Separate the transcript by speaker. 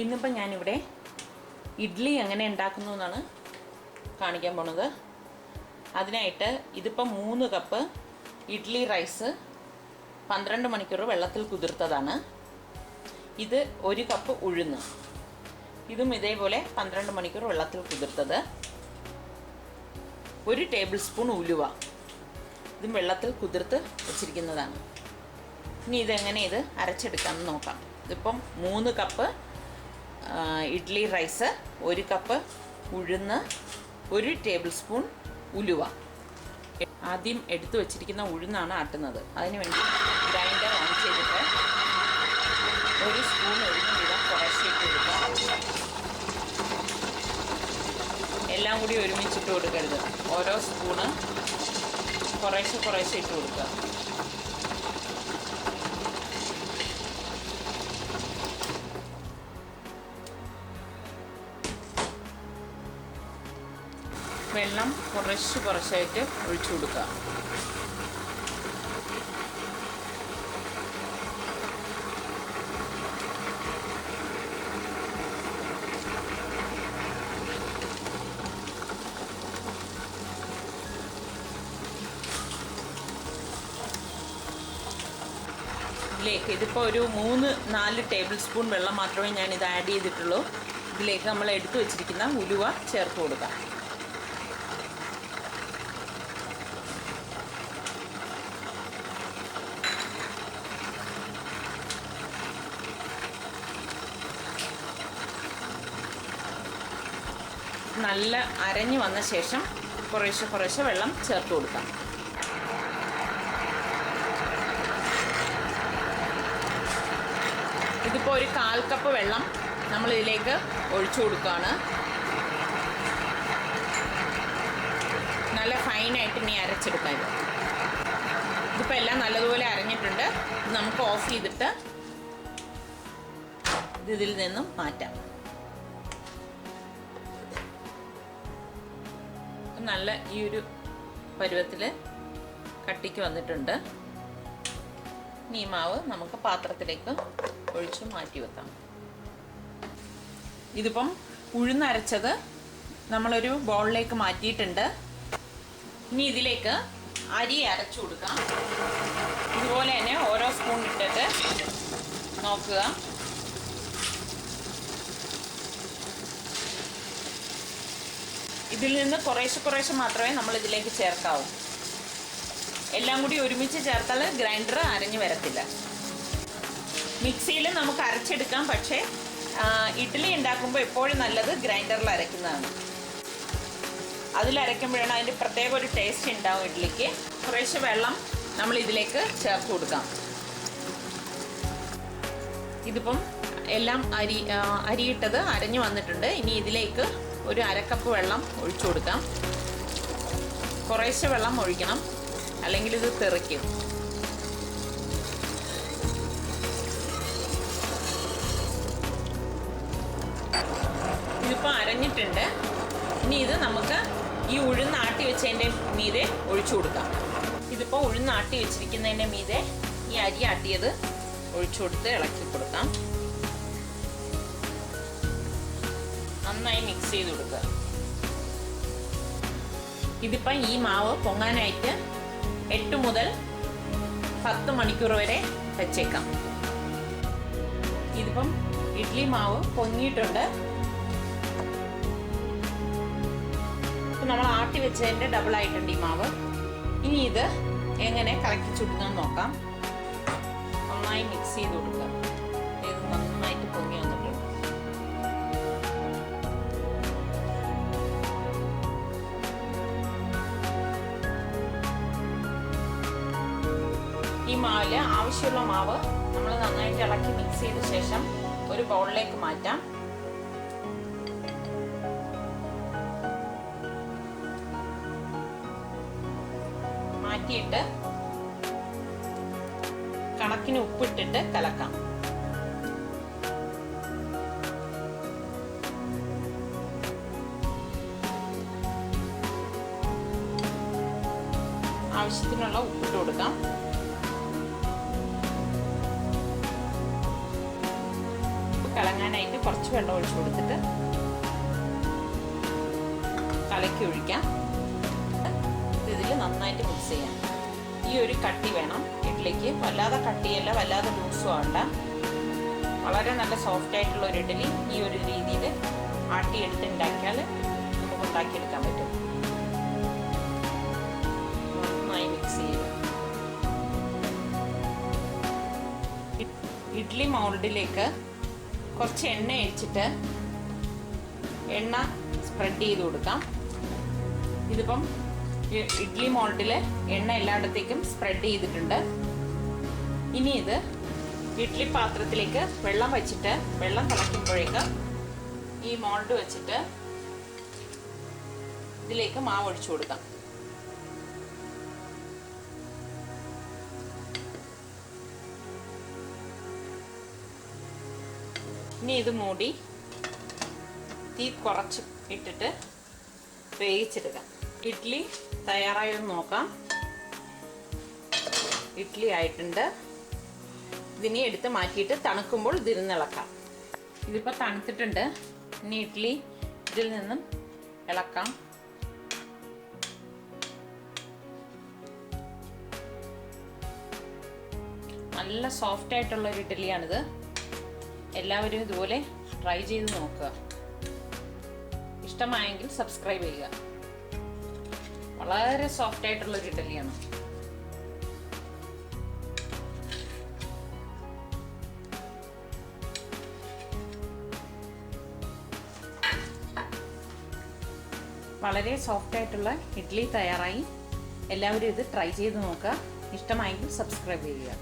Speaker 1: ഇന്നിപ്പോൾ ഞാനിവിടെ ഇഡ്ഡലി എങ്ങനെ ഉണ്ടാക്കുന്നു എന്നാണ് കാണിക്കാൻ പോണത്. അതിനായിട്ട് ഇതിപ്പോൾ 3 കപ്പ് ഇഡ്ഡലി റൈസ് 12 മണിക്കൂർ വെള്ളത്തിൽ കുതിർത്തതാണ്. ഇത് 1 കപ്പ് ഉഴുന്ന്, ഇതും ഇതേപോലെ 12 മണിക്കൂർ വെള്ളത്തിൽ കുതിർത്തത്. 1 ടേബിൾ സ്പൂൺ ഉലുവ, ഇതും വെള്ളത്തിൽ കുതിർത്ത് വെച്ചിരിക്കുന്നതാണ്. ഇനി ഇതെങ്ങനെ ഇത് അരച്ചെടുക്കാമെന്ന് നോക്കാം. ഇതിപ്പം 3 കപ്പ് ഇഡ്ഡലി റൈസ്, 1 കപ്പ് ഉഴുന്ന്, 1 ടേബിൾ സ്പൂൺ ഉലുവ. ആദ്യം എടുത്തു വച്ചിരിക്കുന്ന ഉഴുന്നാണ് ആട്ടുന്നത്. അതിന് വേണ്ടി ഗ്രൈൻഡർ ഓൺ ചെയ്തിട്ട് 1 സ്പൂൺ ഉഴുന്ന് വീതം കുറേശ്ശെ ഇട്ട് കൊടുക്കുക. എല്ലാം കൂടി ഒരുമിച്ചിട്ട് കൊടുക്കരുത്, ഓരോ സ്പൂണ് കുറേശ്ശെ കുറേശ്ശെ ഇട്ട് കൊടുക്കുക. വെള്ളം കുറച്ചായിട്ട് ഒഴിച്ചു കൊടുക്കുക. ഇതിലേക്ക് ഇതിപ്പോൾ ഒരു 3-4 ടേബിൾ സ്പൂൺ വെള്ളം മാത്രമേ ഞാൻ ഇത് ആഡ് ചെയ്തിട്ടുള്ളൂ. ഇതിലേക്ക് നമ്മൾ എടുത്തു വച്ചിരിക്കുന്ന ഉലുവ ചേർത്ത് കൊടുക്കാം. നല്ല അരഞ്ഞു വന്ന ശേഷം കുറേശ്ശെ വെള്ളം ചേർത്ത് കൊടുക്കാം. ഇതിപ്പോൾ ഒരു 1/4 കപ്പ് വെള്ളം നമ്മൾ ഇതിലേക്ക് ഒഴിച്ചു കൊടുക്കുകയാണ്. നല്ല ഫൈനായിട്ട് ഇനി അരച്ചെടുക്കാം. ഇതിപ്പോൾ എല്ലാം നല്ലതുപോലെ അരഞ്ഞിട്ടുണ്ട്. നമുക്ക് ഓഫ് ചെയ്തിട്ട് ഇതിൽ നിന്നും മാറ്റാം. നല്ല ഈ ഒരു പരുവത്തിൽ കട്ടിക്ക് വന്നിട്ടുണ്ട്. ഈ മാവ് നമുക്ക് പാത്രത്തിലേക്ക് ഒഴിച്ച് മാറ്റി വെക്കാം. ഇതിപ്പം ഉഴുന്നരച്ചത് നമ്മളൊരു ബൗളിലേക്ക് മാറ്റിയിട്ടുണ്ട്. ഇനി ഇതിലേക്ക് അരി അരച്ചു കൊടുക്കാം. ഇതുപോലെ തന്നെ ഓരോ സ്പൂൺ ഇട്ടിട്ട് നോക്കുക. ഇതിൽ നിന്ന് കുറേശ്ശെ മാത്രമേ നമ്മൾ ഇതിലേക്ക് ചേർക്കാവൂ. എല്ലാം കൂടി ഒരുമിച്ച് ചേർത്താൽ ഗ്രൈൻഡർ അരഞ്ഞു വരത്തില്ല. മിക്സിയിൽ നമുക്ക് അരച്ചെടുക്കാം, പക്ഷേ ഇഡ്ഡലി ഉണ്ടാക്കുമ്പോൾ എപ്പോഴും നല്ലത് ഗ്രൈൻഡറിൽ അരയ്ക്കുന്നതാണ്. അതിലരയ്ക്കുമ്പോഴാണ് അതിൻ്റെ പ്രത്യേക ഒരു ടേസ്റ്റ് ഉണ്ടാവും ഇഡ്ഡലിക്ക്. കുറേശ്ശെ വെള്ളം നമ്മൾ ഇതിലേക്ക് ചേർത്ത് കൊടുക്കാം. ഇതിപ്പം എല്ലാം അരിയിട്ടത് അരഞ്ഞു വന്നിട്ടുണ്ട്. ഇനി ഇതിലേക്ക് ഒരു 1/2 കപ്പ് വെള്ളം ഒഴിച്ചു കൊടുക്കാം. കുറേശ്ശെ വെള്ളം ഒഴിക്കണം, അല്ലെങ്കിൽ ഇത് തെറിക്കും. ഇതിപ്പോൾ അരഞ്ഞിട്ടുണ്ട്. ഇനി ഇത് നമുക്ക് ഈ ഉഴുന്നാട്ടി വെച്ചതിൻ്റെ മീതെ ഒഴിച്ചു കൊടുക്കാം. ഇതിപ്പോൾ ഉഴുന്നാട്ടി വെച്ചിരിക്കുന്നതിൻ്റെ മീതെ ഈ അരി ആട്ടിയത് ഒഴിച്ചു കൊടുത്ത് ഇളക്കി കൊടുക്കാം. നന്നായി മിക്സ് ചെയ്ത് കൊടുക്കുക. ഇതിപ്പം ഈ മാവ് പൊങ്ങാനായിട്ട് 8 മുതൽ 10 മണിക്കൂർ വരെ വെച്ചേക്കാം. ഇതിപ്പം ഇഡ്ഡലി മാവ് പൊങ്ങിയിട്ടുണ്ട്. ഇപ്പം നമ്മൾ ആട്ടി വെച്ചതിൻ്റെ ഡബിളായിട്ടുണ്ട് ഈ മാവ്. ഇനി ഇത് എങ്ങനെ കലക്കി ചുടുന്നെന്ന് നോക്കാം. നന്നായി മിക്സ് ചെയ്ത് കൊടുക്കുക. ഇത് നന്നായിട്ട് പൊങ്ങി വന്നിട്ടുണ്ട്. ഈ മാവിൽ ആവശ്യമുള്ള മാവ് നമ്മൾ നന്നായിട്ട് ഇളക്കി മിക്സ് ചെയ്ത ശേഷം ഒരു ബൗളിലേക്ക് മാറ്റാം. മാറ്റിയിട്ട് കണക്കിന് ഉപ്പിട്ടിട്ട് കലക്കാം. ആവശ്യത്തിനുള്ള ഉപ്പിട്ട് കൊടുക്കാം. കലങ്ങാനായിട്ട് കുറച്ച് വെള്ളം ഒഴിച്ചു കൊടുത്തിട്ട് കലക്കി ഒഴിക്കാം. ഇതിൽ നന്നായിട്ട് മിക്സ് ചെയ്യാം. ഈ ഒരു കട്ടി വേണം ഇഡ്ഡലിക്ക്, വല്ലാതെ കട്ടിയല്ല വല്ലാതെ ലൂസും ആവണ്ട. വളരെ നല്ല സോഫ്റ്റ് ആയിട്ടുള്ള ഒരു ഇഡ്ഡലി ഈ ഒരു രീതിയിൽ ആട്ടിയെടുത്ത് ഉണ്ടാക്കിയാൽ നമുക്ക് ഉണ്ടാക്കിയെടുക്കാൻ പറ്റും. നന്നായി മിക്സ് ചെയ്യുക. ഇഡ്ഡലി മൗൾഡിലേക്ക് കുറച്ച് എണ്ണ ഒഴിച്ചിട്ട് എണ്ണ സ്പ്രെഡ് ചെയ്ത് കൊടുക്കാം. ഇതിപ്പം ഇഡ്ഡലി മോൾഡിൽ എണ്ണ എല്ലായിടത്തേക്കും സ്പ്രെഡ് ചെയ്തിട്ടുണ്ട്. ഇനി ഇത് ഇഡ്ഡലി പാത്രത്തിലേക്ക് വെള്ളം വെച്ചിട്ട് വെള്ളം തിളയ്ക്കുമ്പോഴേക്ക് ഈ മോൾഡ് വെച്ചിട്ട് ഇതിലേക്ക് മാവ് ഒഴിച്ചു കൊടുക്കാം. ഇനി ഇത് മൂടി തീ കുറച്ച് ഇട്ടിട്ട് വേവിച്ചെടുക്കാം. ഇഡ്ഡലി തയ്യാറായെന്ന് നോക്കാം. ഇഡ്ഡലി ആയിട്ടുണ്ട്. ഇതിനെ എടുത്ത് മാറ്റിയിട്ട് തണുക്കുമ്പോൾ ഇതിൽ നിന്ന് ഇളക്കാം. ഇതിപ്പോൾ തണുത്തിട്ടുണ്ട്. ഇനി ഇഡ്ഡലി ഇതിൽ നിന്നും ഇളക്കാം. നല്ല സോഫ്റ്റ് ആയിട്ടുള്ള ഒരു ഇഡ്ഡലിയാണിത്. എല്ലാവരും ഇതുപോലെ ട്രൈ ചെയ്ത് നോക്കുക. ഇഷ്ടമായെങ്കിൽ സബ്സ്ക്രൈബ് ചെയ്യുക. വളരെ സോഫ്റ്റ് ആയിട്ടുള്ള ഒരു ഇഡ്ഡലിയാണ്. വളരെ സോഫ്റ്റ് ആയിട്ടുള്ള ഇഡ്ഡലി തയ്യാറായി. എല്ലാവരും ഇത് ട്രൈ ചെയ്ത് നോക്കുക. ഇഷ്ടമായെങ്കിൽ സബ്സ്ക്രൈബ് ചെയ്യുക.